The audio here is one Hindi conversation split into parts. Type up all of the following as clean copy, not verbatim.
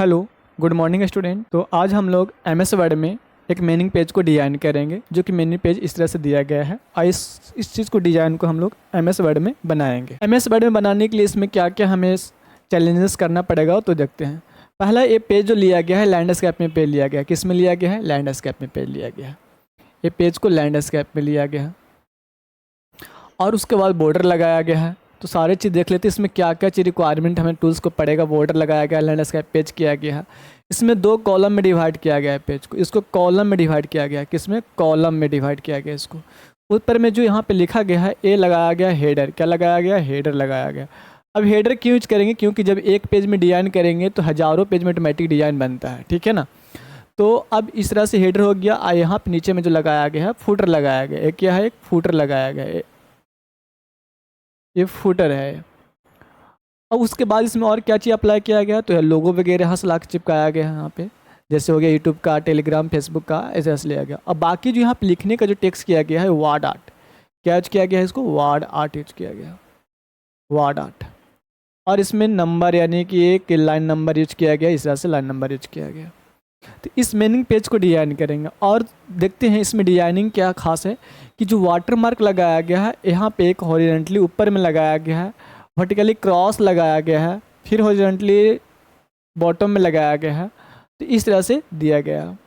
Hello, good morning student. तो आज हम लोग एमएस वर्ड में एक मेनिंग पेज को डिज़ाइन करेंगे, जो कि मेनिंग पेज इस तरह से दिया गया है और इस चीज़ को डिज़ाइन को हम लोग एमएस वर्ड में बनाएंगे। एमएस वर्ड में बनाने के लिए इसमें क्या क्या हमें चैलेंजेस करना पड़ेगा तो देखते हैं। पहला ये पेज जो लिया गया है लैंडस्केप में पेज लिया गया है। किस में लिया गया है? लैंडस्केप में पेज लिया गया है। ये पेज को लैंडस्केप में लिया गया है और उसके बाद बॉर्डर लगाया गया है। तो सारे चीज़ देख लेते हैं इसमें क्या क्या चीज़ रिक्वायरमेंट हमें टूल्स को पड़ेगा। बॉर्डर लगाया गया है, लैंडस्केप पेज किया गया है। इसमें 2 कॉलम में डिवाइड किया गया है पेज को। इसको कॉलम में डिवाइड किया गया है। किसमें? कॉलम में डिवाइड किया गया इसको। ऊपर में जो यहाँ पे लिखा गया है ये लगाया गया हेडर। क्या लगाया गया? हेडर लगाया गया। अब हेडर क्यों यूज करेंगे? क्योंकि जब एक पेज में डिज़ाइन करेंगे तो हज़ारों पेज में ऑटोमेटिक डिज़ाइन बनता है, ठीक है ना। तो अब इस तरह से हेडर हो गया और यहाँ पे नीचे में जो लगाया गया है फुटर लगाया गया। एक क्या है? एक फुटर लगाया गया है। ये फुटर है। अब उसके बाद इसमें और क्या चीज़ अप्लाई किया गया? तो लोगो वगैरह यहाँ से ला के चिपकाया गया है। यहाँ पे जैसे हो गया यूट्यूब का, टेलीग्राम, फेसबुक का, ऐसे ऐसे लिया गया। अब बाकी जो यहाँ पे लिखने का जो टेक्स्ट किया गया है वर्ड आर्ट। क्या यूज किया गया है? इसको वर्ड आर्ट यूज किया गया, वर्ड आर्ट। और इसमें नंबर यानी कि एक लाइन नंबर यूज किया गया। इस तरह से लाइन नंबर यूज किया गया। तो इस मेनिंग पेज को डिज़ाइन करेंगे और देखते हैं इसमें डिज़ाइनिंग क्या खास है कि जो वाटर मार्क लगाया गया है यहाँ पे एक हॉरिजॉन्टली ऊपर में लगाया गया है, वर्टिकली क्रॉस लगाया गया है, फिर हॉरिजॉन्टली बॉटम में लगाया गया है। तो इस तरह से दिया गया है।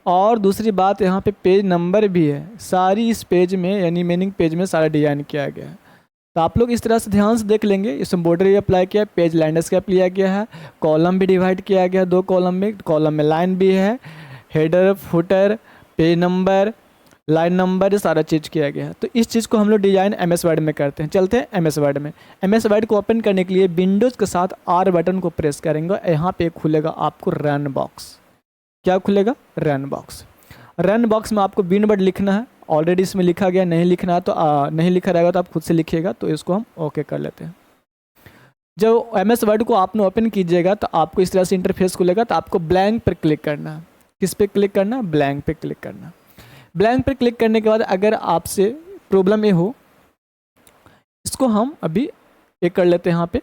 और दूसरी बात यहाँ पे पेज नंबर भी है सारी इस पेज में, यानी मेनिंग पेज में सारा डिज़ाइन किया गया है। तो आप लोग इस तरह से ध्यान से देख लेंगे। इसमें बॉर्डर भी अप्लाई किया है, पेज लैंडस्केप लिया गया है, कॉलम भी डिवाइड किया गया है 2 कॉलम में लाइन भी है, header, footer, page number, line number, ये सारा चीज़ किया गया है। तो इस चीज़ को हम लोग डिज़ाइन एमएस वर्ड में करते हैं। चलते हैं एमएस वर्ड में। एमएस वर्ड को ओपन करने के लिए विंडोज़ के साथ आर बटन को प्रेस करेंगे। यहाँ पे खुलेगा आपको रन बॉक्स। क्या खुलेगा? Run box. रन बॉक्स में आपको विन वर्ड लिखना है। ऑलरेडी इसमें लिखा गया, नहीं लिखना है तो नहीं लिखा रहेगा तो आप खुद से लिखिएगा। तो इसको हम ओके कर लेते हैं। जब एमएस वर्ड को आपने ओपन कीजिएगा तो आपको इस तरह से इंटरफेस खुलेगा। तो आपको ब्लैंक पर क्लिक करना है। किस पे क्लिक करना है? ब्लैंक पे क्लिक करना। ब्लैंक पर क्लिक करने के बाद अगर आपसे प्रॉब्लम ये हो, इसको हम अभी ये कर लेते हैं, यहाँ पे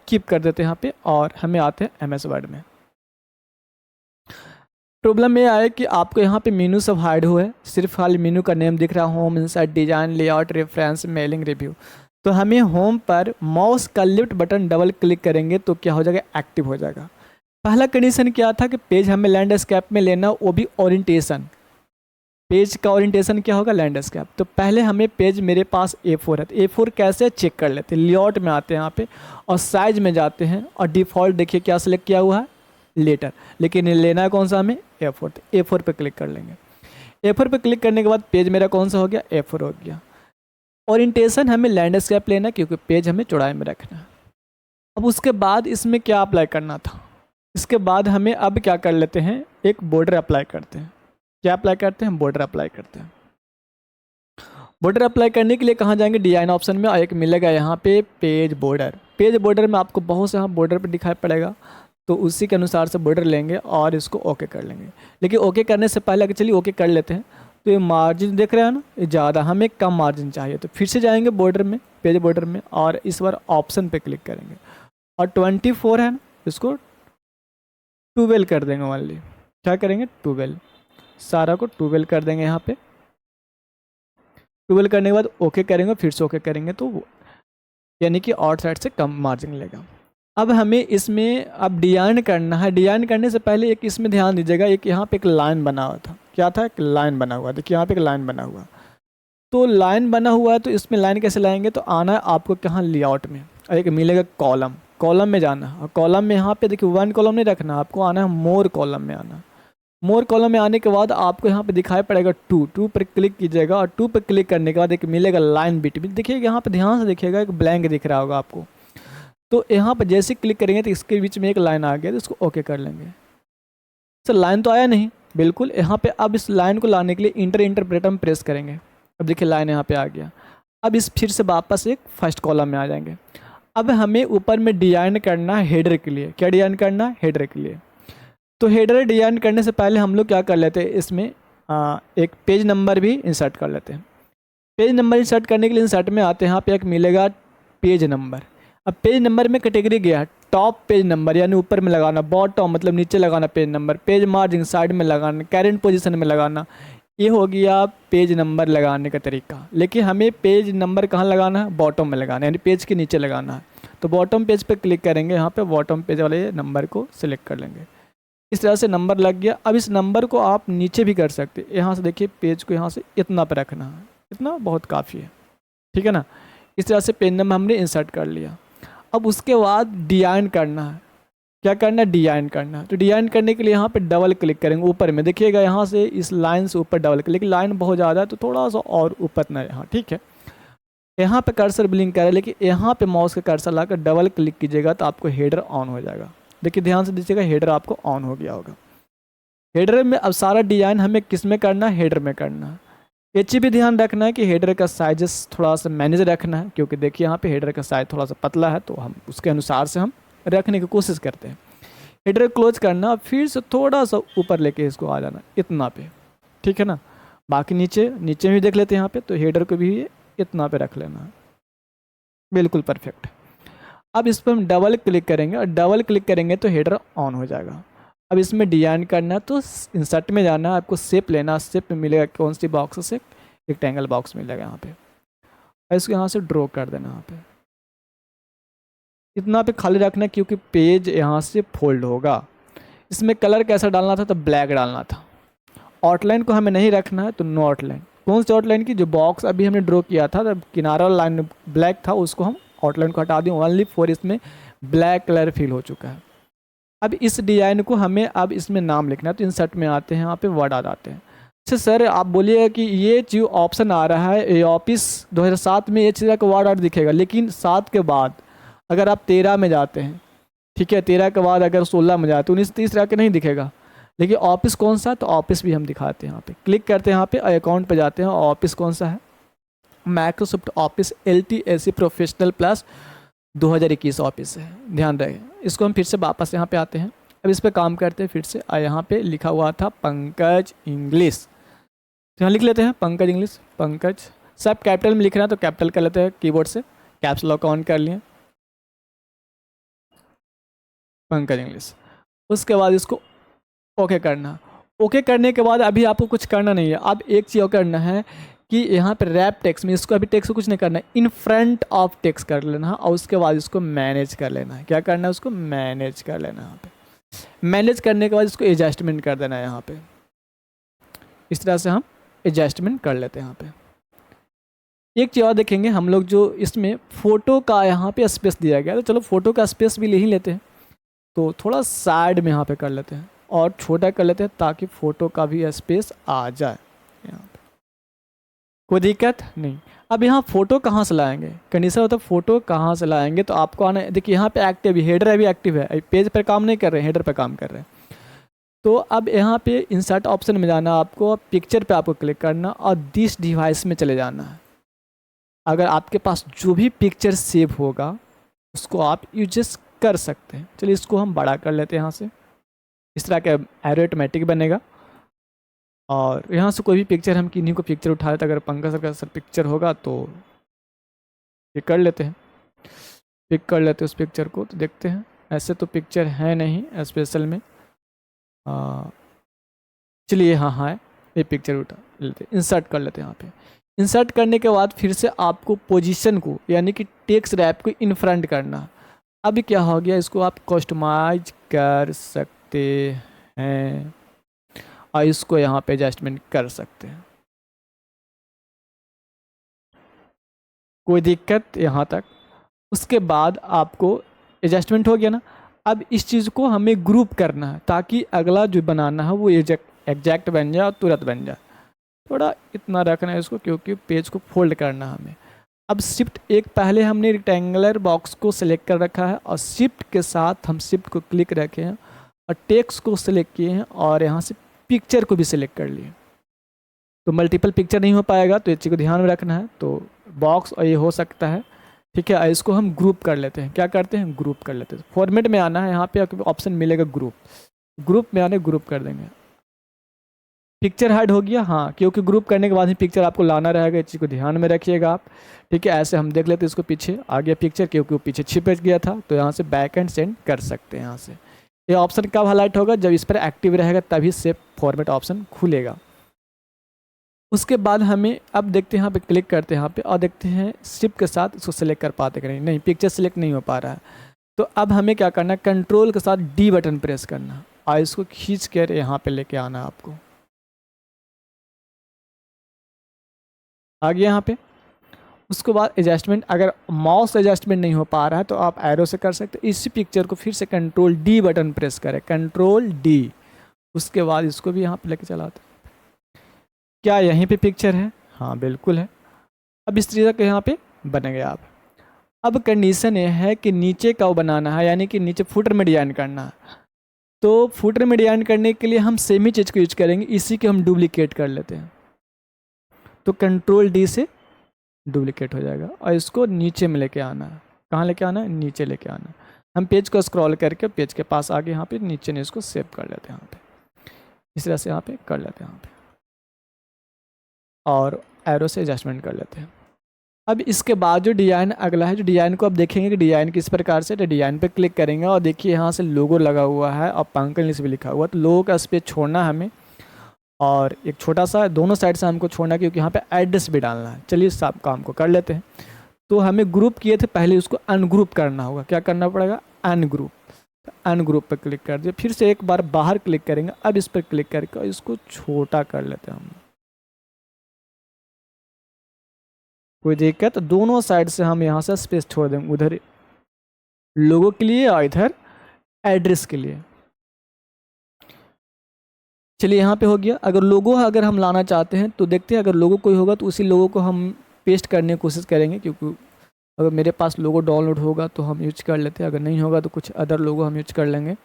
कीप कर देते हैं यहाँ पे, और हमें आते हैं एमएस वर्ड में। प्रॉब्लम ये आए कि आपको यहाँ पे मेनू सब हाइड हुआ है, सिर्फ खाली मेनू का नेम दिख रहा है, home, insert, design, layout, reference, mailing, review. तो हमें होम पर माउस का लेफ्ट बटन डबल क्लिक करेंगे तो क्या हो जाएगा? एक्टिव हो जाएगा। पहला कंडीशन क्या था कि पेज हमें लैंडस्केप में लेना, वो भी ओरिएंटेशन। पेज का ओरिएंटेशन क्या होगा? लैंडस्केप। तो पहले हमें पेज, मेरे पास A4 है तो A4 कैसे चेक कर लेते हैं। लेआउट में आते हैं यहाँ पे और साइज में जाते हैं और डिफ़ॉल्ट देखिए क्या सिलेक्ट किया हुआ है? लेटर। लेकिन लेना है कौन सा हमें? A4। तो A4 पे क्लिक कर लेंगे। A4 पे क्लिक करने के बाद पेज मेरा कौन सा हो गया? A4 हो गया। ओरिएंटेशन हमें लैंडस्केप लेना है क्योंकि पेज हमें चौड़ाई में रखना है। अब उसके बाद इसमें क्या अप्लाई करना था? इसके बाद हमें अब क्या कर लेते हैं? एक बॉर्डर अप्लाई करते हैं। क्या अप्लाई करते हैं? बॉर्डर अप्लाई करते हैं। बॉर्डर अप्लाई करने के लिए कहाँ जाएंगे? डिजाइन ऑप्शन में, और एक मिलेगा यहाँ पे पेज बॉर्डर। पेज बॉर्डर में आपको बहुत से यहाँ बॉर्डर पर दिखाई पड़ेगा, तो उसी के अनुसार से बॉर्डर लेंगे और इसको ओके कर लेंगे। लेकिन ओके करने से पहले अगर चलिए ओके कर लेते हैं। तो ये मार्जिन देख रहे हैं ना, ये ज़्यादा, हमें कम मार्जिन चाहिए। तो फिर से जाएंगे बॉर्डर में, पेज बॉर्डर में, और इस बार ऑप्शन पे क्लिक करेंगे और 24 है ना, इसको 12 कर देंगे ओनली। क्या करेंगे? 12, सारा को 12 कर देंगे। यहाँ पे 12 करने के बाद ओके करेंगे, फिर से ओके करेंगे, तो यानी कि आउट साइड से कम मार्जिन लेगा। अब हमें इसमें अब डिजाइन करना है। डिजाइन करने से पहले एक इसमें ध्यान दीजिएगा, एक यहाँ पे एक लाइन बना हुआ था। क्या था? एक लाइन बना हुआ। देखिए यहाँ पे एक लाइन बना हुआ। तो लाइन बना हुआ है तो इसमें लाइन कैसे लाएंगे? तो आना है आपको कहाँ? लेआउट में, और एक मिलेगा कॉलम। कॉलम में जाना है और कॉलम में यहाँ पे देखिए 1 कॉलम नहीं रखना, आपको आना है मोर कॉलम में आना। मोर कॉलम में आने के बाद आपको यहाँ पे दिखाई पड़ेगा 2 पर क्लिक कीजिएगा और 2 पर क्लिक करने के बाद एक मिलेगा लाइन बिटवीन। देखिए यहाँ पे ध्यान से देखिएगा, एक ब्लैंक दिख रहा होगा आपको। तो यहाँ पर जैसे क्लिक करेंगे तो इसके बीच में एक लाइन आ गया, तो इसको ओके कर लेंगे। सर लाइन तो आया नहीं, बिल्कुल। यहाँ पे अब इस लाइन को लाने के लिए इंटर बटन प्रेस करेंगे। अब देखिए लाइन यहाँ पे आ गया। अब इस फिर से वापस एक फर्स्ट कॉलम में आ जाएंगे। अब हमें ऊपर में डिजाइन करना है हेडर के लिए। क्या डिजाइन करना है? हेडर के लिए। तो हेडर डिजाइन करने से पहले हम लोग क्या कर लेते हैं, इसमें एक पेज नंबर भी इंसर्ट कर लेते हैं। पेज नंबर इंसर्ट करने के लिए इंसर्ट में आते हैं, यहाँ पे एक मिलेगा पेज नंबर। अब पेज नंबर में कैटेगरी गया टॉप पेज नंबर यानी ऊपर में लगाना, बॉटम मतलब नीचे लगाना page number, page margin side में लगाना, करेंट पोजीशन में लगाना, ये हो गया पेज नंबर लगाने का तरीका। लेकिन हमें पेज नंबर कहाँ लगाना है, बॉटम में लगाना है, यानी पेज के नीचे लगाना है। तो बॉटम पेज पे क्लिक करेंगे, यहाँ पे बॉटम पेज वाले नंबर को सिलेक्ट कर लेंगे। इस तरह से नंबर लग गया। अब इस नंबर को आप नीचे भी कर सकते हैं। यहाँ से देखिए पेज को यहाँ से इतना पे रखना है, इतना बहुत काफ़ी है, ठीक है ना। इस तरह से पेज नंबर हमने इंसर्ट कर लिया। अब उसके बाद डिजाइन करना है। क्या करना है, डिजाइन करना है। तो डिजाइन करने के लिए यहाँ पे डबल क्लिक करेंगे ऊपर में, देखिएगा यहाँ से इस लाइन से ऊपर डबल क्लिक, लाइन बहुत ज़्यादा है तो थोड़ा सा और ऊपर ना यहाँ, ठीक है। यहाँ पे कर्सर ब्लिंक करे, लेकिन यहाँ पे माउस का कर्सर लाकर डबल क्लिक कीजिएगा तो आपको हेडर ऑन हो जाएगा। देखिए ध्यान से दीजिएगा, हेडर आपको ऑन हो गया होगा। हेडर में अब सारा डिजाइन हमें किस में करना है, हेडर में करना है। ये चीज़ भी ध्यान रखना है कि हेडर का साइजेस थोड़ा सा मैनेज रखना है, क्योंकि देखिए यहाँ पे हेडर का साइज थोड़ा सा पतला है, तो हम उसके अनुसार से हम रखने की कोशिश करते हैं। हेडर क्लोज करना, फिर से थोड़ा सा ऊपर लेके इसको आ जाना इतना पे, ठीक है ना। बाकी नीचे नीचे भी देख लेते हैं यहाँ पे, तो हेडर को भी इतना पे रख लेना है, बिल्कुल परफेक्ट। अब इस पर हम डबल क्लिक करेंगे और डबल क्लिक करेंगे तो हेडर ऑन हो जाएगा। अब इसमें डिजाइन करना है तो इंसर्ट में जाना है, आपको शेप लेना, शेप में मिलेगा कौन सी बॉक्स से, रेक्टेंगल बॉक्स मिलेगा यहाँ पे, और इसको यहाँ से ड्रॉ कर देना यहाँ पे, इतना पे खाली रखना क्योंकि पेज यहाँ से फोल्ड होगा। इसमें कलर कैसा डालना था, तो ब्लैक डालना था। आउटलाइन को हमें नहीं रखना है, तो नो आउटलाइन। कौन सी आउटलाइन की, जो बॉक्स अभी हमने ड्रॉ किया था, तो किनारा लाइन ब्लैक था, उसको हम आउटलाइन को हटा दें ओनली फॉर इसमें ब्लैक कलर फिल हो चुका है। अब इस डिज़ाइन को हमें अब इसमें नाम लिखना है, तो इंसर्ट में आते हैं, यहाँ पे वर्ड आ जाते हैं। अच्छा सर आप बोलिए कि ये जो ऑप्शन आ रहा है, ये ऑफिस 2007 में ये चीज़ का वर्ड आर्ट दिखेगा, लेकिन 7 के बाद अगर आप 13 में जाते हैं, ठीक है, 13 के बाद अगर 16 में जाते हैं, 19 30 तरह के नहीं दिखेगा। लेकिन ऑफिस कौन सा है, तो ऑफिस भी हम दिखाते हैं। यहाँ पे क्लिक करते हैं, यहाँ पे अकाउंट पे जाते हैं, ऑफिस कौन सा है, Microsoft office LTSC professional plus 2021 office है, ध्यान रहे। इसको हम फिर से वापस यहाँ पे आते हैं, अब इस पर काम करते हैं फिर से। यहाँ पे लिखा हुआ था पंकज इंग्लिश, तो यहाँ लिख लेते हैं पंकज इंग्लिश। पंकज सब कैपिटल में लिखना है तो कैपिटल कर लेते हैं, कीबोर्ड से कैप्स लॉक ऑन कर लिए, पंकज इंग्लिश। उसके बाद इसको ओके करना। ओके करने के बाद अभी आपको कुछ करना नहीं है। अब एक चीज़ और करना है कि यहाँ पे रैप टेक्स्ट में, इसको अभी टेक्स्ट को कुछ नहीं करना है, इन फ्रंट ऑफ टेक्स्ट कर लेना है, और उसके बाद इसको मैनेज कर लेना है। क्या करना है, उसको मैनेज कर लेना है। यहाँ पे मैनेज करने के बाद इसको एडजस्टमेंट कर देना है। यहाँ पे इस तरह से हम एडजस्टमेंट कर लेते हैं। यहाँ पे एक चीज़ और देखेंगे हम लोग, जो इसमें फ़ोटो का यहाँ पे स्पेस दिया गया, तो चलो फ़ोटो का स्पेस भी ले ही लेते हैं। तो थोड़ा साइड में यहाँ पे कर लेते हैं और छोटा कर लेते हैं, ताकि फ़ोटो का भी स्पेस आ जाए। यहाँ पे कोई दिक्कत नहीं। अब यहाँ फ़ोटो कहाँ से लाएंगे, कंडीशन होता है फ़ोटो कहाँ से लाएंगे, तो आपको आना, देखिए यहाँ पे एक्टिव हेडर अभी एक्टिव है, पेज पर काम नहीं कर रहे हैं, हेडर पर काम कर रहे हैं। तो अब यहाँ पे इंसर्ट ऑप्शन में जाना, आपको पिक्चर पे आपको क्लिक करना और दिस डिवाइस में चले जाना है। अगर आपके पास जो भी पिक्चर सेव होगा उसको आप यूज कर सकते हैं। चलिए इसको हम बड़ा कर लेते हैं यहाँ से, इस तरह का एरो ऑटोमेटिक बनेगा। और यहाँ से कोई भी पिक्चर, हम किन्हीं को पिक्चर उठा लेते हैं, अगर पंकज सर का सर पिक्चर होगा तो ये कर लेते हैं, पिक कर लेते हैं उस पिक्चर को। तो देखते हैं, ऐसे तो पिक्चर है नहीं स्पेशल में, चलिए हाँ हाँ ये पिक्चर उठा लेते हैं, इंसर्ट कर लेते हैं। यहाँ पे इंसर्ट करने के बाद फिर से आपको पोजीशन को, यानी कि टेक्स्ट रैप को इन फ्रंट करना। अभी क्या हो गया, इसको आप कस्टमाइज कर सकते हैं और इसको यहाँ पे एडजस्टमेंट कर सकते हैं, कोई दिक्कत यहाँ तक। उसके बाद आपको एडजस्टमेंट हो गया ना। अब इस चीज़ को हमें ग्रुप करना है, ताकि अगला जो बनाना है वो एग्जैक्ट बन जाए और तुरंत बन जाए। थोड़ा इतना रखना है इसको, क्योंकि पेज को फोल्ड करना है हमें। अब शिफ्ट एक, पहले हमने रेक्टेंगुलर बॉक्स को सिलेक्ट कर रखा है, और शिफ्ट के साथ हम शिफ्ट को क्लिक रखे हैं और टेक्स्ट को सिलेक्ट किए हैं, और यहाँ से पिक्चर को भी सिलेक्ट कर लिए। तो मल्टीपल पिक्चर नहीं हो पाएगा, तो इस चीज़ को ध्यान में रखना है। तो बॉक्स और ये हो सकता है, ठीक है। इसको हम ग्रुप कर लेते हैं, क्या करते हैं, ग्रुप कर लेते हैं। फॉर्मेट में आना है, यहाँ पे ऑप्शन मिलेगा ग्रुप, ग्रुप में आने ग्रुप कर देंगे। पिक्चर हाइड हो गया, हाँ, क्योंकि ग्रुप करने के बाद ही पिक्चर आपको लाना रहेगा, इस चीज़ को ध्यान में रखिएगा आप। ठीक है, ऐसे हम देख लेते हैं इसको, पीछे आ गया पिक्चर क्योंकि वो पीछे छिप गया था, तो यहाँ से बैक एंड सेंड कर सकते हैं यहाँ से। ये ऑप्शन कब हाईलाइट होगा, जब इस पर एक्टिव रहेगा तभी सेव फॉर्मेट ऑप्शन खुलेगा। उसके बाद हमें अब देखते हैं यहाँ पे क्लिक करते हैं यहाँ पे और देखते हैं शिफ्ट के साथ इसको सेलेक्ट कर पाते कि नहीं, पिक्चर सेलेक्ट नहीं हो पा रहा है। तो अब हमें क्या करना है, कंट्रोल के साथ डी बटन प्रेस करना और इसको खींच कर यहाँ पे लेके आना है आपको। आ गया यहाँ पे। उसके बाद एडजस्टमेंट, अगर माउस एडजस्टमेंट नहीं हो पा रहा है तो आप एरो से कर सकते हैं। इसी पिक्चर को फिर से कंट्रोल डी बटन प्रेस करें, कंट्रोल डी। उसके बाद इसको भी यहाँ पे लेके चलाते हैं। क्या यहीं पे पिक्चर है, हाँ बिल्कुल है। अब इस तरीके का यहाँ पे बन गया आप। अब कंडीशन ये है कि नीचे का बनाना है, यानी कि नीचे फुटर में डिजाइन करना है। तो फुटर में डिजाइन करने के लिए हम सेम ही चीज़ को यूज करेंगे, इसी के हम डुप्लीकेट कर लेते हैं। तो कंट्रोल डी से डुप्लीकेट हो जाएगा और इसको नीचे में लेके आना है। कहाँ लेके आना है, नीचे लेके आना है। हम पेज को स्क्रॉल करके पेज के पास आगे यहाँ पे नीचे ने इसको सेव कर लेते हैं यहाँ पे, इस तरह से यहाँ पे कर लेते हैं यहाँ पे और एरो से एडजस्टमेंट कर लेते हैं। अब इसके बाद जो डिज़ाइन अगला है, जो डिज़ाइन को अब देखेंगे कि डिज़ाइन किस प्रकार से, तो डिज़ाइन पे क्लिक करेंगे और देखिए यहाँ से लोगो लगा हुआ है और पंकज इंग्लिश भी लिखा हुआ है। तो लोगो का स्पेस छोड़ना है हमें और एक छोटा सा दोनों साइड से हमको छोड़ना है क्योंकि यहाँ पे एड्रेस भी डालना है। चलिए इस काम को कर लेते हैं। तो हमें ग्रुप किए थे पहले, उसको अनग्रुप करना होगा। क्या करना पड़ेगा, अनग्रुप। अनग्रुप पर क्लिक कर दिया, फिर से एक बार बाहर क्लिक करेंगे। अब इस पर क्लिक करके इसको छोटा कर लेते हैं हम। कोई दिक्कत, दोनों साइड से हम यहाँ से स्पेस छोड़ देंगे, उधर लोगो के लिए और इधर एड्रेस के लिए। चलिए यहाँ पे हो गया। अगर लोगो अगर हम लाना चाहते हैं तो देखते हैं, अगर लोगो कोई होगा तो उसी लोगो को हम पेस्ट करने की कोशिश करेंगे, क्योंकि अगर मेरे पास लोगो डाउनलोड होगा तो हम यूज कर लेते हैं, अगर नहीं होगा तो कुछ अदर लोगो हम यूज कर लेंगे।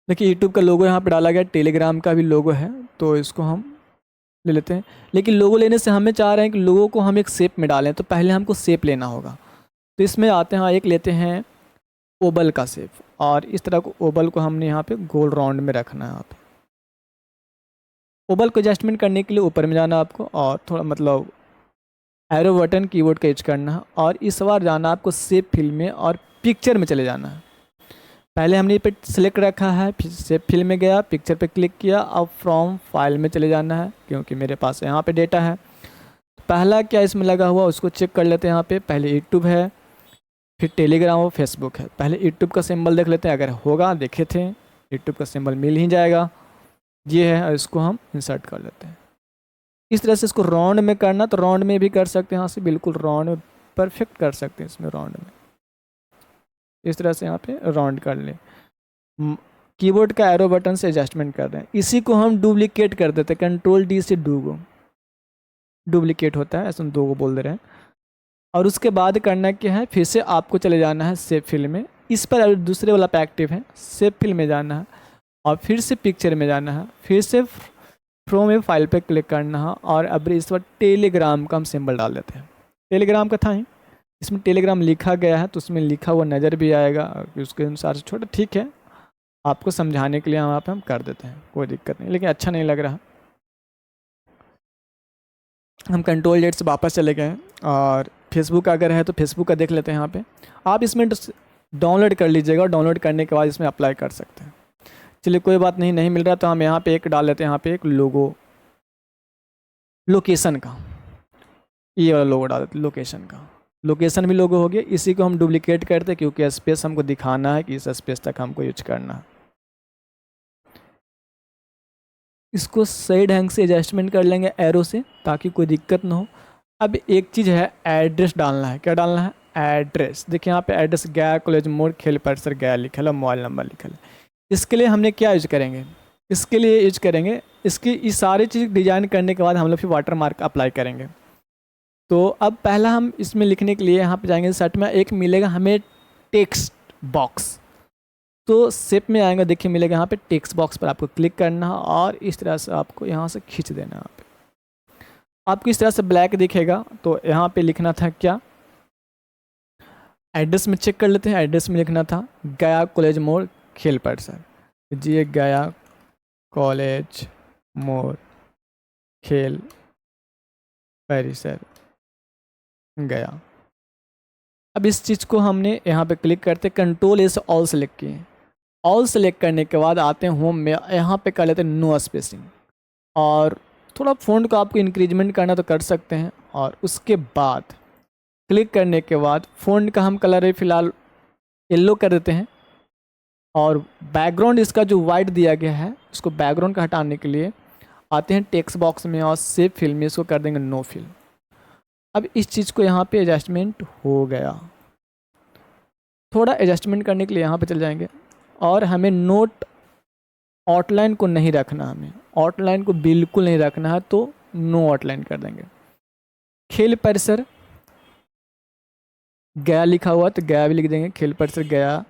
देखिए यूट्यूब का लोगो यहाँ पे डाला गया, टेलीग्राम का भी लोगो है, तो इसको हम ले लेते हैं। लेकिन लोगो लेने से हमें चाह रहे हैं कि लोगो को हम एक शेप में डालें, तो पहले हमको शेप लेना होगा। तो इसमें आते हैं, एक लेते हैं ओबल का शेप, और इस तरह को ओबल को हमने यहाँ पे गोल राउंड में रखना है। आप ओबल को एडजस्टमेंट करने के लिए ऊपर में जाना आपको और थोड़ा मतलब एरो बटन कीबोर्ड का यूज करना है, और इस बार जाना आपको शेप फिल में और पिक्चर में चले जाना है। पहले हमने ये पे सिलेक्ट रखा है, फिर शेप फिल में गया, पिक्चर पे क्लिक किया, अब फ्रॉम फाइल में चले जाना है क्योंकि मेरे पास यहाँ पे डेटा है। पहला क्या इसमें लगा हुआ उसको चेक कर लेते हैं। यहाँ पे पहले यूट्यूब है, फिर टेलीग्राम और फेसबुक है। पहले यूट्यूब का सिंबल देख लेते हैं, अगर होगा, देखे थे यूट्यूब का सिंबल मिल ही जाएगा, ये है, और इसको हम इंसर्ट कर लेते हैं। इस तरह से इसको राउंड में करना तो राउंड में भी कर सकते हैं, यहाँ से बिल्कुल राउंड में परफेक्ट कर सकते हैं। इसमें राउंड में इस तरह से यहाँ पे राउंड कर लें। कीबोर्ड का एरो बटन से एडजस्टमेंट कर रहे हैं। इसी को हम डुप्लीकेट कर देते हैं, कंट्रोल डी से डुप्लीकेट होता है, ऐसे हम 2 को बोल दे रहे हैं। और उसके बाद करना क्या है, फिर से आपको चले जाना है सेव फिल में। इस पर दूसरे वाला पे एक्टिव है, सेव फिल में जाना है और फिर से पिक्चर में जाना है, फिर से फ्रॉम में फाइल पे क्लिक करना है, और अब इस बार टेलीग्राम का हम सिंबल डाल देते हैं। टेलीग्राम का था ही, इसमें टेलीग्राम लिखा गया है तो उसमें लिखा हुआ नज़र भी आएगा, उसके अनुसार से छोटा, ठीक है, आपको समझाने के लिए वहाँ पे हम कर देते हैं, कोई दिक्कत नहीं, लेकिन अच्छा नहीं लग रहा। हम कंट्रोल जेड से वापस चले गए और फेसबुक अगर है तो फेसबुक का देख लेते हैं। यहाँ पे आप इसमें डाउनलोड कर लीजिएगा और डाउनलोड करने के बाद इसमें अप्लाई कर सकते हैं। चलिए कोई बात नहीं, नहीं मिल रहा तो हम यहाँ पे एक डाल लेते हैं, यहाँ पे एक लोगो लोकेशन का, ये वाला लोगो डाल देते हैं लोकेशन का। लोकेशन भी लोगो हो गया। इसी को हम डुप्लीकेट करते हैं क्योंकि स्पेस हमको दिखाना है कि इस स्पेस तक हमको यूज करना है। इसको सही ढंग से एडजस्टमेंट कर लेंगे एरो से ताकि कोई दिक्कत ना हो। अब एक चीज़ है, एड्रेस डालना है। क्या डालना है, एड्रेस। देखिए यहाँ पे एड्रेस गया कॉलेज मोड़ खेल परिसर गया लिखा है, मोबाइल नंबर लिखा है। इसके लिए हमने क्या यूज करेंगे, इसके लिए यूज करेंगे, इसकी ये सारी चीज़ डिजाइन करने के बाद हम लोग फिर वाटर मार्क अप्लाई करेंगे। तो अब पहला हम इसमें लिखने के लिए यहाँ पे जाएंगे, सर्च में एक मिलेगा हमें टेक्स्ट बॉक्स, तो शेप में आएगा, देखिए मिलेगा यहाँ पे टेक्स्ट बॉक्स पर आपको क्लिक करना है और इस तरह से आपको यहाँ से खींच देना है। आपको इस तरह से ब्लैक दिखेगा। तो यहाँ पे लिखना था क्या, एड्रेस में चेक कर लेते हैं। एड्रेस में लिखना था गया कॉलेज मोड़ खेल परिसर, जी गया कॉलेज मोर खेल परिसर गया। अब इस चीज़ को हमने यहाँ पे क्लिक करते कंट्रोल एस ऑल सेलेक्ट किए। ऑल सेलेक्ट करने के बाद आते हैं होम में, यहाँ पे कर लेते हैं नो स्पेसिंग, और थोड़ा फ़ॉन्ट को आपको इंक्रीजमेंट करना तो कर सकते हैं। और उसके बाद क्लिक करने के बाद फ़ॉन्ट का हम कलर है फ़िलहाल येलो कर देते हैं, और बैकग्राउंड इसका जो वाइट दिया गया है उसको बैकग्राउंड का हटाने के लिए आते हैं टेक्स्ट बॉक्स में और सेव फिल में इसको कर देंगे नो फिल। अब इस चीज़ को यहाँ पे एडजस्टमेंट हो गया। थोड़ा एडजस्टमेंट करने के लिए यहाँ पे चल जाएंगे, और हमें नोट आउटलाइन को नहीं रखना, हमें आउटलाइन को बिल्कुल नहीं रखना है, तो नो आउटलाइन कर देंगे। खेल परिसर गया लिखा हुआ तो गया भी लिख देंगे, खेल परिसर गया।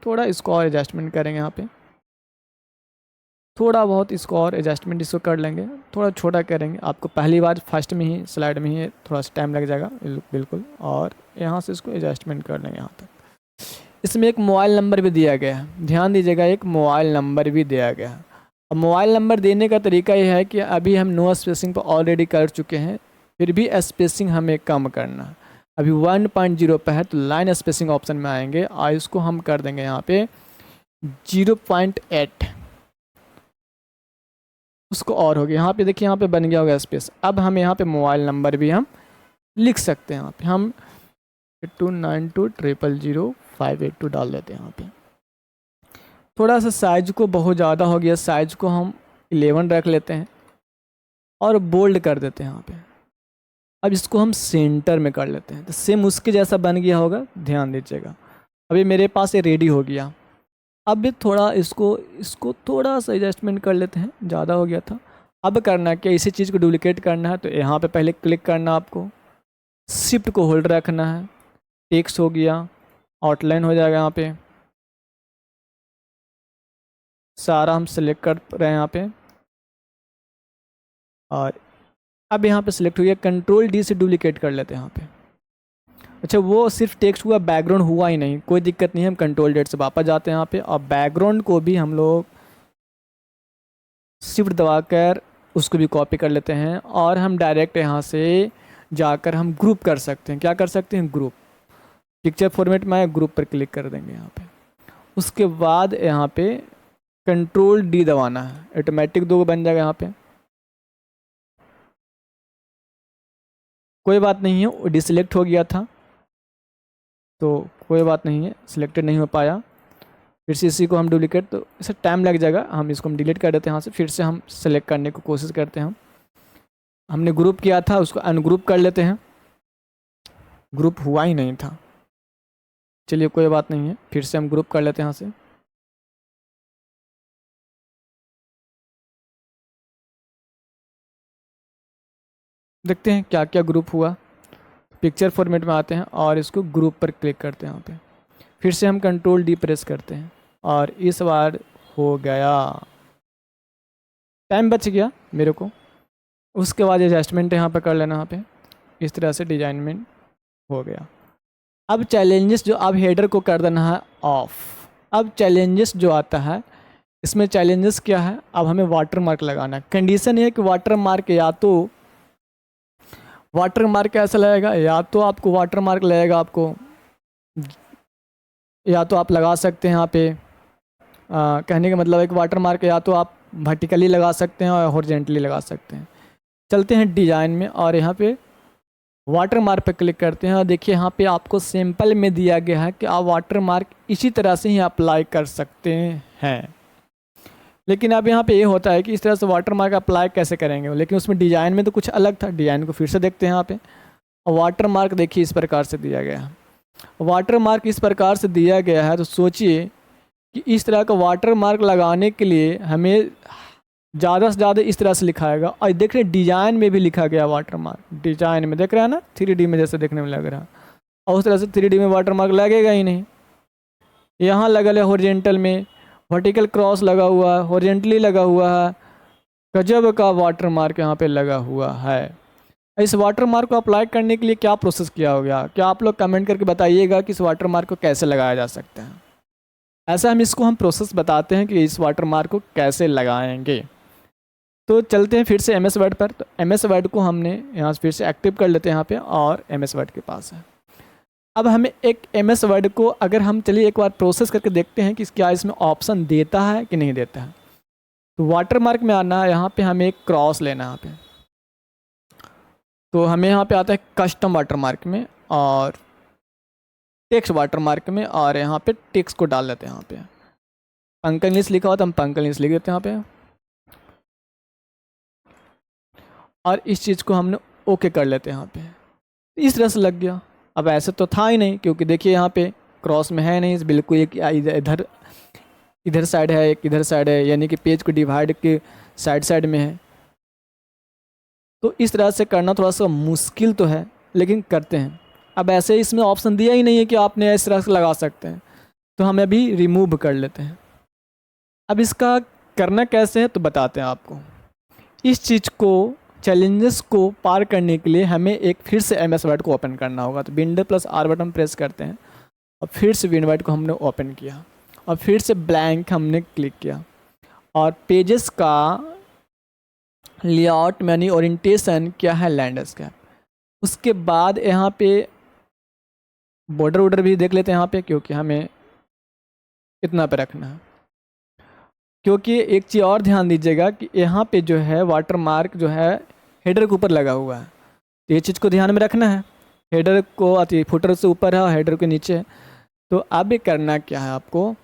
थोड़ा इसको और एडजस्टमेंट करेंगे, यहाँ पे थोड़ा बहुत इसको और एडजस्टमेंट इसको कर लेंगे, थोड़ा छोटा करेंगे। आपको पहली बार फर्स्ट में ही स्लाइड में ही थोड़ा सा टाइम लग जाएगा बिल्कुल, और यहाँ से इसको एडजस्टमेंट कर लेंगे यहाँ तक। इसमें एक मोबाइल नंबर भी दिया गया है, ध्यान दीजिएगा, एक मोबाइल नंबर भी दिया गया है। अब मोबाइल नंबर देने का तरीका ये है कि अभी हम नो स्पेसिंग पर ऑलरेडी कर चुके हैं, फिर भी स्पेसिंग हमें कम करना है। अभी 1.0 पे है तो लाइन स्पेसिंग ऑप्शन में आएंगे, और इसको हम कर देंगे यहाँ पे 0.8, उसको और हो गया। यहाँ पे देखिए, यहाँ पे बन गया होगा स्पेस। अब हम यहाँ पे मोबाइल नंबर भी हम लिख सकते हैं, यहाँ पे हम 8292000582 डाल देते हैं यहाँ पे। थोड़ा सा साइज को बहुत ज़्यादा हो गया, साइज को हम 11 रख लेते हैं और बोल्ड कर देते हैं यहाँ पे। अब इसको हम सेंटर में कर लेते हैं, तो सेम उसके जैसा बन गया होगा, ध्यान दीजिएगा। अभी मेरे पास ये रेडी हो गया। अब भी थोड़ा इसको थोड़ा सा एडजस्टमेंट कर लेते हैं, ज़्यादा हो गया था। अब करना क्या, इसी चीज़ को डुप्लिकेट करना है, तो यहाँ पे पहले क्लिक करना, आपको शिफ्ट को होल्ड रखना है, टेक्स्ट हो गया, आउटलाइन हो जाएगा। यहाँ पे सारा हम सेलेक्ट कर रहे हैं यहाँ पे, और अब यहाँ पे सिलेक्ट हो गया। कंट्रोल डी से डुप्लिकेट कर लेते हैं यहाँ पे। अच्छा, वो सिर्फ टेक्स्ट हुआ, बैकग्राउंड हुआ ही नहीं, कोई दिक्कत नहीं है। हम कंट्रोल जेड से वापस जाते हैं यहाँ पे, और बैकग्राउंड को भी हम लोग शिफ्ट दबाकर उसको भी कॉपी कर लेते हैं, और हम डायरेक्ट यहाँ से जाकर हम ग्रुप कर सकते हैं। क्या कर सकते हैं, ग्रुप पिक्चर फॉर्मेट में ग्रुप पर क्लिक कर देंगे यहाँ पे। उसके बाद यहाँ पे कंट्रोल डी दबाना है, ऑटोमेटिक 2 बन जाएगा यहाँ पे। कोई बात नहीं है, वो डिसलेक्ट हो गया था तो कोई बात नहीं है, सिलेक्टेड नहीं हो पाया। फिर से इसी को हम डुप्लीकेट, तो इसे टाइम लग जाएगा, हम इसको हम डिलीट कर देते हैं यहाँ से। फिर से हम सेलेक्ट करने की कोशिश करते हैं। हमने ग्रुप किया था, उसको अनग्रुप कर लेते हैं, ग्रुप हुआ ही नहीं था। चलिए कोई बात नहीं है, फिर से हम ग्रुप कर लेते हैं यहाँ से। देखते हैं क्या क्या ग्रुप हुआ। पिक्चर फॉर्मेट में आते हैं और इसको ग्रुप पर क्लिक करते हैं यहाँ पे। फिर से हम कंट्रोल डी प्रेस करते हैं, और इस बार हो गया, टाइम बच गया मेरे को। उसके बाद एडजस्टमेंट यहाँ पे कर लेना, यहाँ पे इस तरह से डिजाइनमेंट हो गया। अब चैलेंजेस जो, अब हेडर को कर देना है ऑफ। अब चैलेंजेस जो आता है, इसमें चैलेंजेस क्या है, अब हमें वाटर मार्क लगाना है। कंडीशन ये है कि वाटर मार्क ऐसा लगेगा, या तो आपको वाटर मार्क लगेगा, आपको या तो आप लगा सकते हैं यहाँ पे, कहने का मतलब है कि वाटर मार्क या तो आप वर्टिकली लगा सकते हैं और हॉरिजॉन्टली लगा सकते हैं। चलते हैं डिज़ाइन में, और यहाँ पे वाटर मार्क पे क्लिक करते हैं, और देखिए यहाँ पे आपको सैंपल में दिया गया है कि आप वाटर मार्क इसी तरह से ही अप्लाई कर सकते हैं। लेकिन अब यहाँ पे ये होता है कि इस तरह से वाटर मार्क अप्लाई कैसे करेंगे, लेकिन उसमें डिज़ाइन में तो कुछ अलग था। डिज़ाइन को फिर से देखते हैं यहाँ पे, और वाटर मार्क देखिए इस प्रकार से दिया गया है। वाटर मार्क इस प्रकार से दिया गया है, तो सोचिए कि इस तरह का वाटर मार्क लगाने के लिए हमें ज़्यादा से ज़्यादा इस तरह से लिखाएगा। और देख रहे डिज़ाइन में भी लिखा गया वाटर मार्क, डिज़ाइन में देख रहे हैं ना, 3D में जैसे देखने में लग रहा है, और उस तरह से 3D में वाटर मार्क लगेगा ही नहीं। यहाँ लगा है हॉरिजॉन्टल में, वर्टिकल क्रॉस लगा हुआ है, हॉरिजॉन्टली लगा हुआ है, गजब का वाटर मार्क यहाँ पे लगा हुआ है। इस वाटर मार्क को अप्लाई करने के लिए क्या प्रोसेस किया हो गया, क्या आप लोग कमेंट करके बताइएगा कि इस वाटर मार्क को कैसे लगाया जा सकता है। ऐसा हम प्रोसेस बताते हैं कि इस वाटरमार्क को कैसे लगाएंगे। तो चलते हैं फिर से एम एस वर्ड पर। तो एम एस वर्ड को हमने यहाँ से फिर से एक्टिव कर लेते हैं यहाँ पे, और एम एस वर्ड के पास है। अब हमें एक एम एस वर्ड को अगर हम चलिए एक बार प्रोसेस करके देखते हैं कि क्या इसमें ऑप्शन देता है कि नहीं देता है। तो वाटरमार्क में आना है, यहाँ पे हमें एक क्रॉस लेना है यहाँ पे। तो हमें यहाँ पे आता है कस्टम वाटरमार्क में और टेक्स्ट वाटरमार्क में, और यहाँ पे टेक्स्ट को डाल देते हैं। यहाँ पे पंकज इंग्लिश लिखा हुआ तो हम पंकज इंग्लिश लिख देते हैं यहाँ पे, और इस चीज़ को हमने ओके कर लेते हैं यहाँ पे। इस तरह से लग गया। अब ऐसे तो था ही नहीं, क्योंकि देखिए यहाँ पे क्रॉस में है नहीं, बिल्कुल एक इधर इधर साइड है, एक इधर साइड है, यानी कि पेज को डिवाइड के साइड साइड में है। तो इस तरह से करना थोड़ा सा मुश्किल तो है, लेकिन करते हैं। अब ऐसे इसमें ऑप्शन दिया ही नहीं है कि आपने इस तरह से लगा सकते हैं, तो हमें अभी रिमूव कर लेते हैं। अब इसका करना कैसे है तो बताते हैं आपको। इस चीज़ को, चैलेंजेस को पार करने के लिए हमें एक फिर से एम एस वर्ड को ओपन करना होगा। तो window plus are button press करते हैं, और फिर से विंडो वर्ड को हमने ओपन किया, और फिर से ब्लैंक हमने क्लिक किया, और पेजेस का लेआउट यानी ओरिएंटेशन क्या है, लैंडस्केप। उसके बाद यहाँ पे बॉर्डर वॉर्डर भी देख लेते हैं यहाँ पे, क्योंकि हमें इतना पे रखना है। क्योंकि एक चीज़ और ध्यान दीजिएगा कि यहाँ पे जो है वाटरमार्क जो है हेडर के ऊपर लगा हुआ है, तो ये चीज़ को ध्यान में रखना है। हेडर को आती फुटर से ऊपर है और हेडर के नीचे है। तो अब ये करना क्या है आपको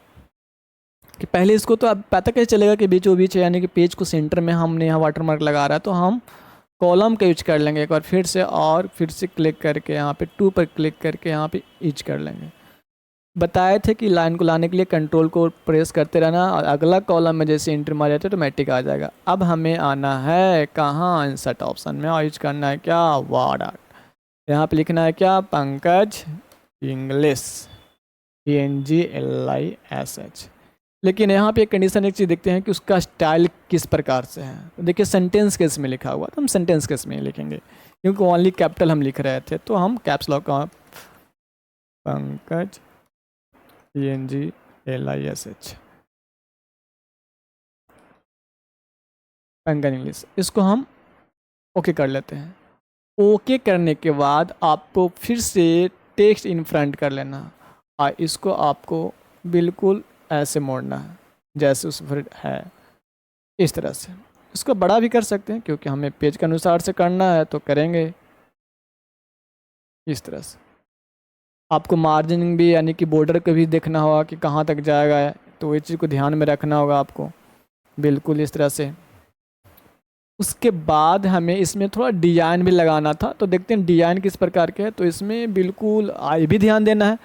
कि पहले इसको, तो अब पता कैसे चलेगा कि बीचों बीच है, यानी कि पेज को सेंटर में हमने यहाँ वाटरमार्क लगा रहा है। तो हम कॉलम का यूज कर लेंगे एक बार फिर से, और फिर से क्लिक करके यहाँ पे 2 पर क्लिक करके यहाँ पे यूज कर लेंगे। बताए थे कि लाइन को लाने के लिए कंट्रोल को प्रेस करते रहना, और अगला कॉलम में जैसे एंटर मार जाते तो ऑटोमेटिक आ जाएगा। अब हमें आना है कहाँ, इंसर्ट ऑप्शन में, और यूज करना है क्या, वर्ड आर्ट। यहाँ पे लिखना है क्या, पंकज इंग्लिश, ENGLISH। लेकिन यहाँ पे एक कंडीशन, एक चीज़ देखते हैं कि उसका स्टाइल किस प्रकार से है। तो देखिए सेंटेंस केस में लिखा हुआ, तो हम सेंटेंस केस में ही लिखेंगे, क्योंकि ओनली कैपिटल हम लिख रहे थे। तो हम कैप्स लॉक का पंकज ENGLISH पंकज इंग्लिश, इसको हम ओके कर लेते हैं। ओके करने के बाद आपको फिर से टेक्स्ट इन फ्रंट कर लेना, और इसको आपको बिल्कुल ऐसे मोड़ना है जैसे उस पर है, इस तरह से। इसको बड़ा भी कर सकते हैं, क्योंकि हमें पेज के अनुसार से करना है तो करेंगे इस तरह से। आपको मार्जिनिंग भी, यानी कि बॉर्डर को भी देखना होगा कि कहाँ तक जाएगा, तो ये चीज़ को ध्यान में रखना होगा आपको, बिल्कुल इस तरह से। उसके बाद हमें इसमें थोड़ा डिज़ाइन भी लगाना था, तो देखते हैं डिज़ाइन किस प्रकार के है। तो इसमें बिल्कुल ये भी ध्यान देना है,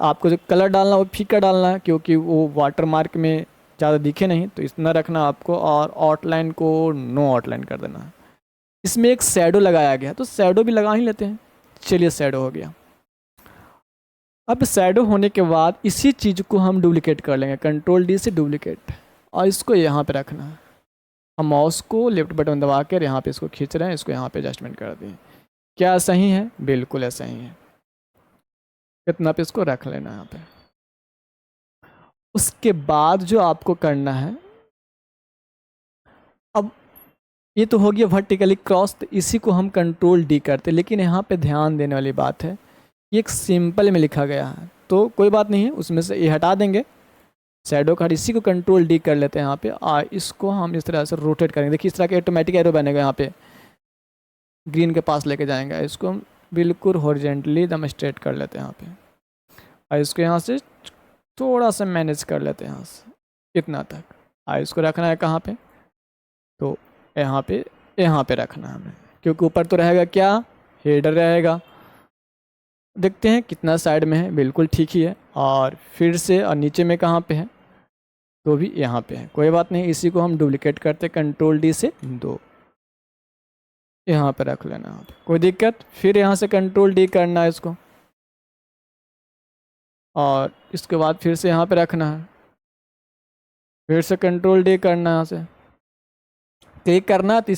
आपको जो कलर डालना है वो फीका डालना है, क्योंकि वो वाटरमार्क में ज़्यादा दिखे नहीं, तो इतना रखना आपको। और आउटलाइन को नो आउटलाइन कर देना है। इसमें एक शैडो लगाया गया, तो शैडो भी लगा ही लेते हैं। चलिए शैडो हो गया। अब शैडो होने के बाद इसी चीज़ को हम डुप्लिकेट कर लेंगे, कंट्रोल D से डुप्लिकेट, और इसको यहाँ पे रखना है। हम माउस को लेफ्ट बटन दबा कर यहाँ पे इसको खींच रहे हैं, इसको यहाँ पे एडजस्टमेंट कर दें। क्या सही है, बिल्कुल ऐसा ही है। इतना पे इसको रख लेना यहाँ पे। उसके बाद जो आपको करना है, अब ये तो हो गया वर्टिकली क्रॉस, तो इसी को हम कंट्रोल D करते। लेकिन यहाँ पे ध्यान देने वाली बात है, ये एक सिंपल में लिखा गया है, तो कोई बात नहीं है, उसमें से ये हटा देंगे शैडो का। इसी को कंट्रोल D कर लेते हैं यहाँ पे, और इसको हम इस तरह से रोटेट करेंगे। देखिए इस तरह का ऑटोमेटिक एरो बनेगा, यहाँ पे ग्रीन के पास लेके जाएंगे। इसको हम बिल्कुल हॉरिजॉन्टली एकदम स्ट्रेट कर लेते हैं यहाँ पे, और इसको यहाँ से थोड़ा सा मैनेज कर लेते हैं यहाँ से इतना तक। और इसको रखना है कहाँ पे, तो यहाँ पे रखना है हमें, क्योंकि ऊपर तो रहेगा क्या, हेडर रहेगा। देखते हैं कितना साइड में है, बिल्कुल ठीक ही है। और फिर से, और नीचे में कहाँ पे है, तो भी यहाँ पे है, कोई बात नहीं। इसी को हम डुप्लिकेट करते, कंट्रोल D से 2 यहाँ पे रख लेना है, कोई दिक्कत। फिर यहाँ से कंट्रोल D करना है इसको, और इसके बाद फिर से यहाँ पे रखना है, फिर से कंट्रोल D करना है, यहाँ से क्लिक करना है। तो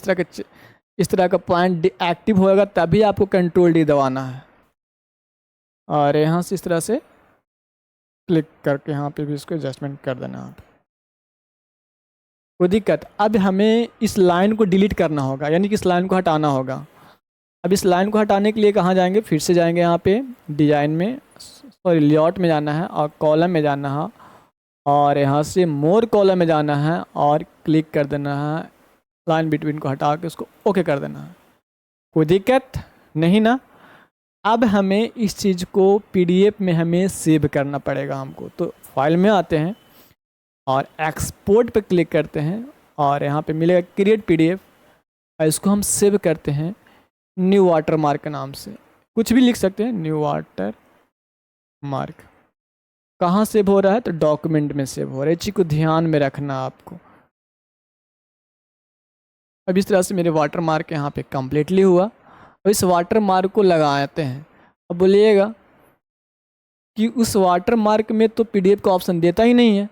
इस तरह का पॉइंट एक्टिव होएगा, तभी आपको कंट्रोल D दबाना है। और यहाँ से इस तरह से क्लिक करके यहाँ पे भी इसको एडजस्टमेंट कर देना आप। कोई दिक्कत? अब हमें इस लाइन को डिलीट करना होगा, यानी कि इस लाइन को हटाना होगा। अब इस लाइन को हटाने के लिए कहाँ जाएंगे? फिर से जाएंगे यहाँ पे डिज़ाइन में, सॉरी लेआउट में जाना है और कॉलम में जाना है और यहाँ से मोर कॉलम में जाना है और क्लिक कर देना है, लाइन बिटवीन को हटा के उसको ओके कर देना है। कोई दिक्कत नहीं ना? अब हमें इस चीज़ को पीडीएफ में हमें सेव करना पड़ेगा हमको। तो फाइल में आते हैं और एक्सपोर्ट पे क्लिक करते हैं और यहाँ पे मिलेगा क्रिएट पीडीएफ और इसको हम सेव करते हैं न्यू वाटर मार्क के नाम से। कुछ भी लिख सकते हैं, न्यू वाटर मार्क। कहाँ सेव हो रहा है? तो डॉक्यूमेंट में सेव हो रहा है। इस चीज़ को ध्यान में रखना आपको। अब इस तरह से मेरे वाटर मार्क यहाँ पे कम्प्लीटली हुआ। अब इस वाटर मार्क को लगाते हैं। अब बोलिएगा कि उस वाटर मार्क में तो पीडीएफ का ऑप्शन देता ही नहीं है।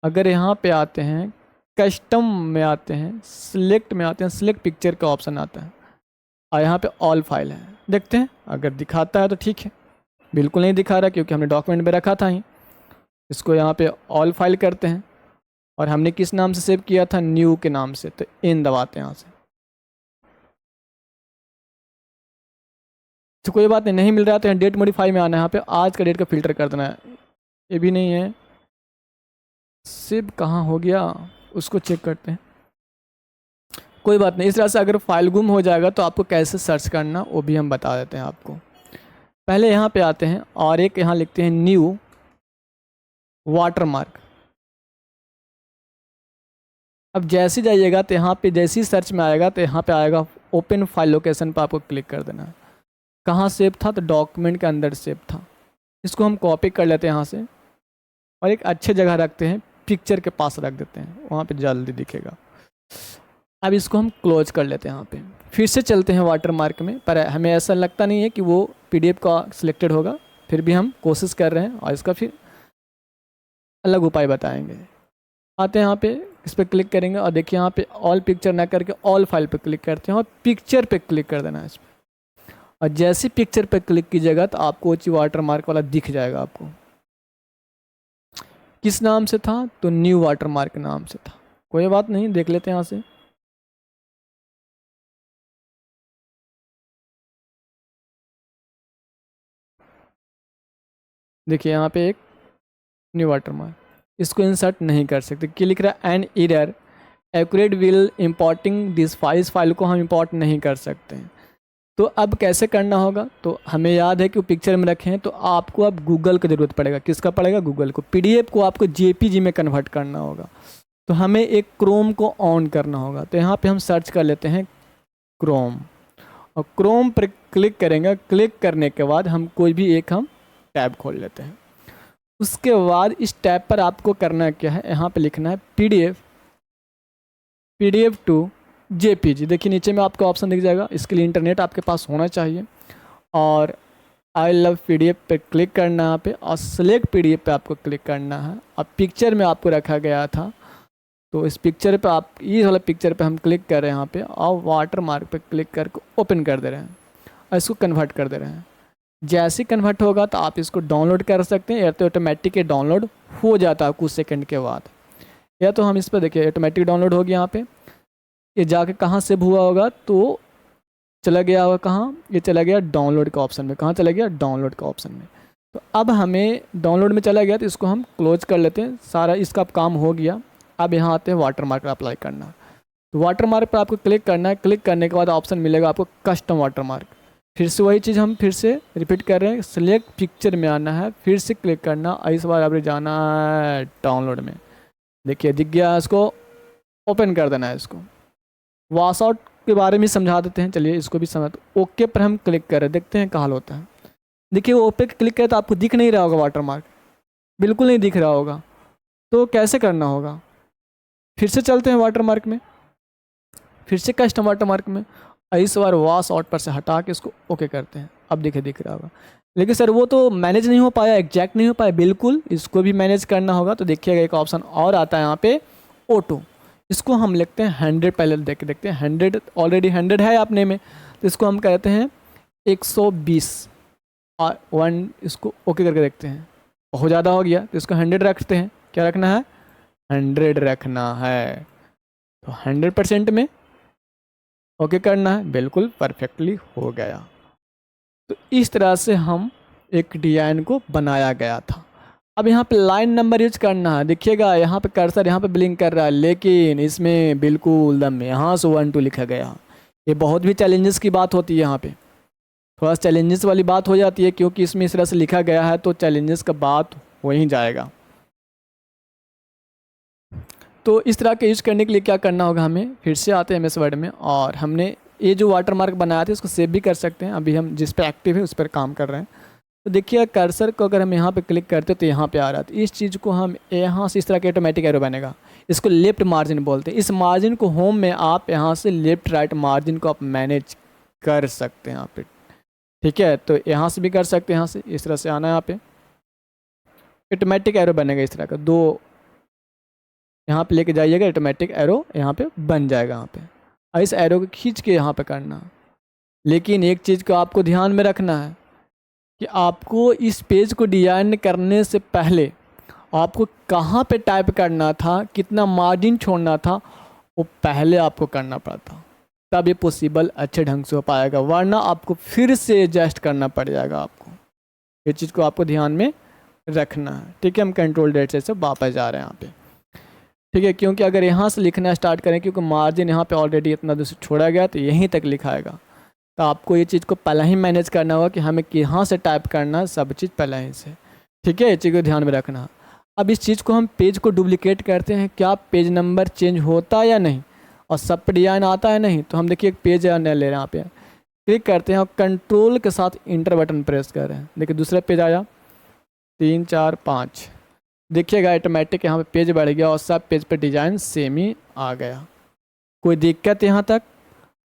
अगर यहाँ पे आते हैं, कस्टम में आते हैं, सिलेक्ट में आते हैं, सिलेक्ट पिक्चर का ऑप्शन आता है और यहाँ पे ऑल फाइल है। देखते हैं अगर दिखाता है तो ठीक है, बिल्कुल नहीं दिखा रहा क्योंकि हमने डॉक्यूमेंट में रखा था ही। इसको यहाँ पे ऑल फाइल करते हैं और हमने किस नाम से सेव किया था? न्यू के नाम से। तो इन दबाते हैं यहाँ से। तो कोई बात नहीं, नहीं मिल रहा तो डेट मॉडिफाई में आना है। यहाँ पे आज का डेट का फिल्टर कर देना है। ये भी नहीं है, सेव कहाँ हो गया उसको चेक करते हैं। कोई बात नहीं। इस तरह से अगर फाइल गुम हो जाएगा तो आपको कैसे सर्च करना वो भी हम बता देते हैं आपको। पहले यहाँ पे आते हैं और एक यहाँ लिखते हैं न्यू वाटर मार्क। अब जैसे जाइएगा तो यहाँ पे जैसे ही सर्च में आएगा तो यहाँ पे आएगा ओपन फाइल लोकेशन पर आपको क्लिक कर देना है। कहाँ सेव था? तो डॉक्यूमेंट के अंदर सेव था। इसको हम कॉपी कर लेते हैं यहाँ से और एक अच्छे जगह रखते हैं, पिक्चर के पास रख देते हैं, वहाँ पे जल्दी दिखेगा। अब इसको हम क्लोज कर लेते हैं। यहाँ पे फिर से चलते हैं वाटर मार्क में, पर हमें ऐसा लगता नहीं है कि वो पीडीएफ का सिलेक्टेड होगा। फिर भी हम कोशिश कर रहे हैं और इसका फिर अलग उपाय बताएंगे। आते हैं यहाँ पे, इस पर क्लिक करेंगे और देखिए यहाँ पे ऑल पिक्चर ना करके ऑल फाइल पे क्लिक करते हैं और पिक्चर पे क्लिक कर देना है इस पर। और जैसे पिक्चर पे क्लिक कीजिएगा तो आपको वाटर मार्क वाला दिख जाएगा। आपको किस नाम से था? तो न्यू वाटर मार्क नाम से था। कोई बात नहीं, देख लेते हैं यहाँ से। देखिए यहाँ पे एक न्यू वाटर मार्क, इसको इंसर्ट नहीं कर सकते। क्या लिख रहा है? An error accurate will importing this file. File को हम इंपोर्ट नहीं कर सकते हैं। तो अब कैसे करना होगा? तो हमें याद है कि वो पिक्चर में रखे हैं, तो आपको अब गूगल की ज़रूरत पड़ेगा। किसका पड़ेगा? गूगल को। पीडीएफ को आपको जेपीजी में कन्वर्ट करना होगा। तो हमें एक क्रोम को ऑन करना होगा। तो यहाँ पे हम सर्च कर लेते हैं क्रोम और क्रोम पर क्लिक करेंगे। क्लिक करने के बाद हम कोई भी एक हम टैब खोल लेते हैं। उसके बाद इस टैब पर आपको करना क्या है? यहाँ पे लिखना है पीडीएफ टू जेपीजी। देखिए नीचे में आपको ऑप्शन दिख जाएगा। इसके लिए इंटरनेट आपके पास होना चाहिए और आई लव पीडीएफ पे क्लिक करना है यहाँ पे और सिलेक्ट पीडीएफ पे आपको क्लिक करना है। अब पिक्चर में आपको रखा गया था, तो इस पिक्चर पे आप ये वाला पिक्चर पे हम क्लिक कर रहे हैं यहाँ पे और वाटर मार्क पे क्लिक करके ओपन कर दे रहे हैं और इसको कन्वर्ट कर दे रहे हैं। जैसे कन्वर्ट होगा तो आप इसको डाउनलोड कर सकते हैं, या तो ऑटोमेटिक डाउनलोड हो जाता है कुछ सेकंड के बाद, या तो हम इस पर देखिए ऑटोमेटिक डाउनलोड हो गया। यहाँ पे ये जाके कहाँ सेव हुआ होगा? तो चला गया होगा कहाँ? ये चला गया डाउनलोड का ऑप्शन में। कहाँ चला गया? डाउनलोड का ऑप्शन में। तो अब हमें डाउनलोड में चला गया तो इसको हम क्लोज कर लेते हैं। सारा इसका काम हो गया। अब यहाँ आते हैं वाटर मार्क अप्लाई करना। तो वाटर मार्क पर आपको क्लिक करना है। क्लिक करने के बाद ऑप्शन मिलेगा आपको कस्टम वाटर मार्क। फिर से वही चीज़ हम फिर से रिपीट कर रहे हैं। सिलेक्ट पिक्चर में आना है, फिर से क्लिक करना, इस बार आपने जाना है डाउनलोड में। देखिए दिख गया, इसको ओपन कर देना है। इसको वॉश आउट के बारे में समझा देते हैं। चलिए इसको भी समझ। ओके पर हम क्लिक कर रहे हैं, देखते हैं क्या हाल होता है। देखिए वो ओके क्लिक करें तो आपको दिख नहीं रहा होगा वाटर मार्क, बिल्कुल नहीं दिख रहा होगा। तो कैसे करना होगा? फिर से चलते हैं वाटर मार्क में, फिर से कस्टम वाटर मार्क में, इस बार वॉश आउट पर से हटा के इसको ओके करते हैं। अब देखिए दिख रहा होगा। लेकिन सर वो तो मैनेज नहीं हो पाया, एग्जैक्ट नहीं हो पाया। बिल्कुल इसको भी मैनेज करना होगा। तो देखिएगा एक ऑप्शन और आता है यहाँ पे ऑटो। इसको हम लिखते हैं 100। पहले देखते हैं 100 ऑलरेडी 100 है अपने में, तो इसको हम कहते हैं 120 और 1। इसको ओके करके देखते हैं। बहुत ज़्यादा हो गया तो इसको 100 रखते हैं। क्या रखना है? 100 रखना है। तो 100% में ओके करना है, बिल्कुल परफेक्टली हो गया। तो इस तरह से हम एक डिजाइन को बनाया गया था। अब यहाँ पे लाइन नंबर यूज करना है। देखिएगा यहाँ पे कर्सर यहाँ पे ब्लिंक कर रहा है, लेकिन इसमें बिल्कुल दम यहाँ से 1 2 लिखा गया। ये बहुत भी चैलेंजेस की बात होती है, यहाँ पे थोड़ा चैलेंजेस वाली बात हो जाती है, क्योंकि इसमें इस तरह से लिखा गया है तो चैलेंजेस का बात हो ही जाएगा। तो इस तरह के यूज करने के लिए क्या करना होगा, हमें फिर से आते हैं MS वर्ड में, और हमने ये जो वाटर मार्क बनाया था इसको सेव भी कर सकते हैं। अभी हम जिस पे एक्टिव है उस पर काम कर रहे हैं। तो देखिए कर्सर को अगर हम यहाँ पे क्लिक करते तो यहाँ पे आ रहा था। इस चीज़ को हम यहाँ से इस तरह के ऑटोमेटिक एरो बनेगा, इसको लेफ्ट मार्जिन बोलते हैं। इस मार्जिन को होम में आप यहाँ से लेफ्ट राइट मार्जिन को आप मैनेज कर सकते हैं यहाँ पे, ठीक है। तो यहाँ से भी कर सकते हैं, यहाँ से इस तरह से आना है, यहाँ पे ऑटोमेटिक एरो बनेगा इस तरह का। 2 यहाँ पे लेके जाइएगा, ऑटोमेटिक एरो यहाँ पे बन जाएगा। यहाँ पे और इस एरो को खींच के यहाँ पे करना। लेकिन एक चीज़ को आपको ध्यान में रखना है कि आपको इस पेज को डिज़ाइन करने से पहले आपको कहाँ पे टाइप करना था, कितना मार्जिन छोड़ना था, वो पहले आपको करना पड़ता, तब ये पॉसिबल अच्छे ढंग से हो पाएगा, वरना आपको फिर से एडजस्ट करना पड़ जाएगा। आपको ये चीज़ को आपको ध्यान में रखना है, ठीक है। हम कंट्रोल डेट से वापस जा रहे हैं यहाँ पे, ठीक है, क्योंकि अगर यहाँ से लिखना स्टार्ट करें, क्योंकि मार्जिन यहाँ पे ऑलरेडी इतना दूर छोड़ा गया तो यहीं तक लिखाएगा। तो आपको ये चीज़ को पहले ही मैनेज करना होगा कि हमें कहाँ से टाइप करना है, सब चीज़ पहले ही से, ठीक है। ये चीज़ को ध्यान में रखना। अब इस चीज़ को हम पेज को डुप्लिकेट करते हैं, क्या पेज नंबर चेंज होता है या नहीं, और सब पर डिजाइन आता है नहीं। तो हम देखिए एक पेज ले रहे हैं, यहाँ पे क्लिक करते हैं और कंट्रोल के साथ इंटर बटन प्रेस कर रहे हैं। देखिए दूसरा पेज आया, 3 4 5, देखिएगा ऑटोमेटिक यहाँ पे पेज बढ़ गया और सब पेज पे डिज़ाइन सेम ही आ गया। कोई दिक्कत यहाँ तक?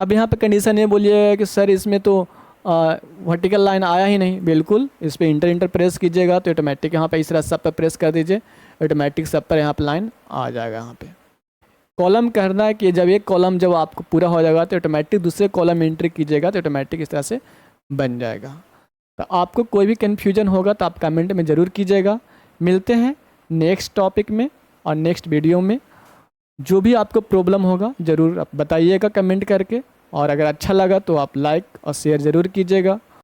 अब यहाँ पे कंडीशन ये बोलिएगा कि सर इसमें तो वर्टिकल लाइन आया ही नहीं। बिल्कुल इस पर इंटर प्रेस कीजिएगा तो ऑटोमेटिक यहाँ पे इस तरह सब पर प्रेस कर दीजिए, ऑटोमेटिक सब पर यहाँ पर लाइन आ जाएगा। यहाँ पे कॉलम करना है कि जब एक कॉलम जब आपको पूरा हो जाएगा तो ऑटोमेटिक दूसरे कॉलम एंट्री कीजिएगा तो ऑटोमेटिक इस तरह से बन जाएगा। तो आपको कोई भी कन्फ्यूजन होगा तो आप कमेंट में ज़रूर कीजिएगा। मिलते हैं नेक्स्ट टॉपिक में और नेक्स्ट वीडियो में। जो भी आपको प्रॉब्लम होगा ज़रूर आप बताइएगा कमेंट करके, और अगर अच्छा लगा तो आप लाइक और शेयर ज़रूर कीजिएगा।